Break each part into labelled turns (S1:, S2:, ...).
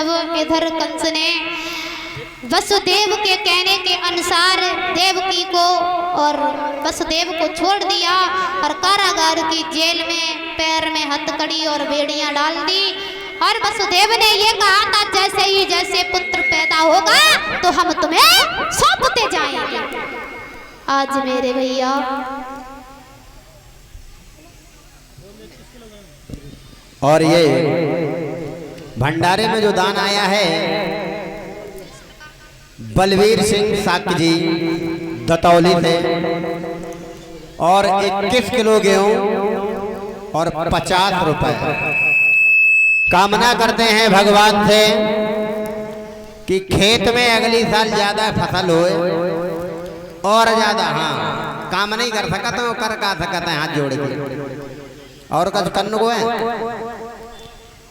S1: जब इधर कंस ने वसुदेव के कहने के अनुसार देवकी को और वसुदेव को छोड़ दिया और कारागार की जेल में पैर में हथकड़ी और बेड़ियां डाल दी। और वसुदेव ने ये कहा था जैसे पुत्र पैदा होगा तो हम तुम्हें सौंपते जाएंगे। आज मेरे भैया
S2: और ये भंडारे में जो दान आया है बलवीर सिंह साक जी दतौली से, और 21 किलो गेहूं और 50 रुपए। कामना करते हैं भगवान से कि खेत में अगली साल ज्यादा फसल होए और ज्यादा। हाँ, काम नहीं कर सकता तो कर का सकता है हाथ जोड़ के और कच कन्न को है,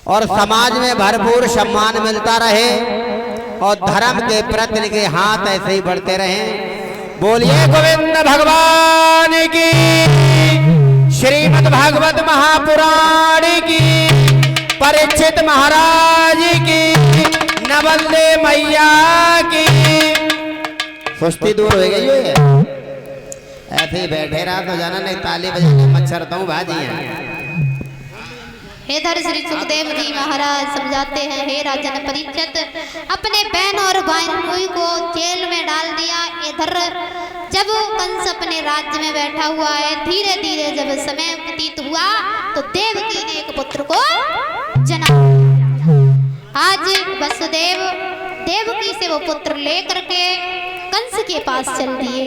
S2: और समाज में भरपूर सम्मान मिलता रहे और धर्म के प्रति के हाथ ऐसे ही बढ़ते रहे। बोलिए गोविंद भगवान की, श्रीमद् भागवत महापुराण की, परीक्षित महाराज की, नवल्ले मैया की। सुस्ती दूर हो गई है, ऐसे ही बैठे रहा तो जाना नहीं ताली बजाने मच्छर तो भाजी है।
S1: इधर श्री सुखदेव जी महाराज समझाते हैं, हे राजन परीक्षित, अपने बहन और भाई को जेल में डाल दिया। इधर जब कंस अपने राज्य में बैठा हुआ है, धीरे धीरे जब समय व्यतीत हुआ तो देवकी ने एक पुत्र को जन्म। आज वसुदेव देवकी से वो पुत्र लेकर के कंस के पास चल दिए,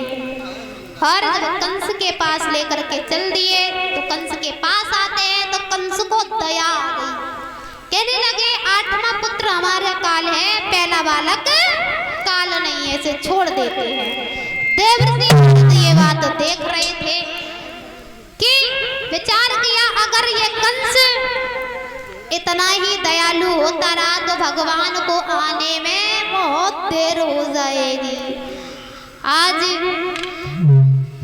S1: और जब कंस के पास लेकर के चल दिए तो कंस के पास आते हैं तो कंस को दया आ गई। कहने लगे 8वां पुत्र हमारा काल है, पहला बालक काल नहीं है, इसे छोड़ देते हैं। देवर्षि नारद ये बात देख रहे थे कि विचार किया अगर ये कंस इतना ही दयालु होता रहा तो भगवान को आने में बहुत देर हो जाएगी। आज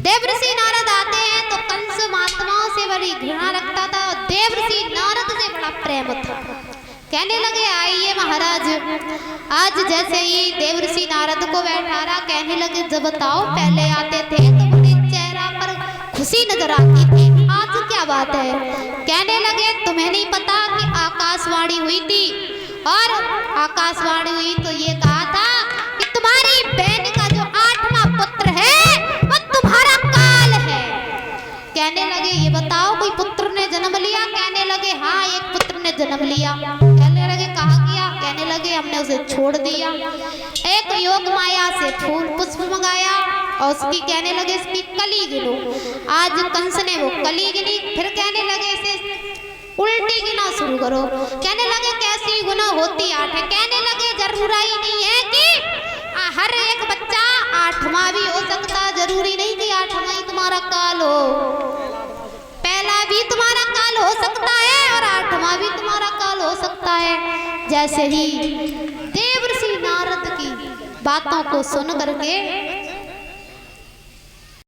S1: देवर्षि नारद आते हैं तो कंस महात्माओं से बड़ी घृणा रखता था और देवर्षि नारद से बड़ा प्रेम था। कहने लगे आइए महाराज। आज जैसे ही देवर्षि नारद को बैठा रहा, कहने लगे जब बताओ पहले आते थे तो बड़े चेहरा पर खुशी नजर आती थी, आज क्या बात है? कहने लगे तुम्हें नहीं पता कि आकाशवाणी हुई थी, और आकाशवाणी हुई तो ये कहा था कि तुम्हारी बहन का जो 8वां पुत्र है वो तुम्हारा काल है। कहने लगे ये बताओ कोई पुत्र ने जन्म लिया? कहने लगे हाँ एक पुत्र ने जन्म लिया। कहने लगे कहाँ किया? कहने लगे हमने उसे छोड़ दिया। एक योग माया से फूल पुष्प मंगाया और उसकी कहने लगे इसकी कली गिनो। आज कंस ने वो कली गिनी, फिर कहने लगे इसे उल्टी गिना शुरू करो। कहने लगे कैसी गुना होती 8 है। कहने लगे जरूरी नहीं है कि हर एक बच्चा 8वां भी हो सकता, जरूरी नहीं कि 8वां ही तुम्हारा काल हो, पहला भी तुम्हारा काल हो सकता है और 8वां भी तुम्हारा काल हो सकता है। जैसे ही देवर्षि नारद की बातों को सुन करके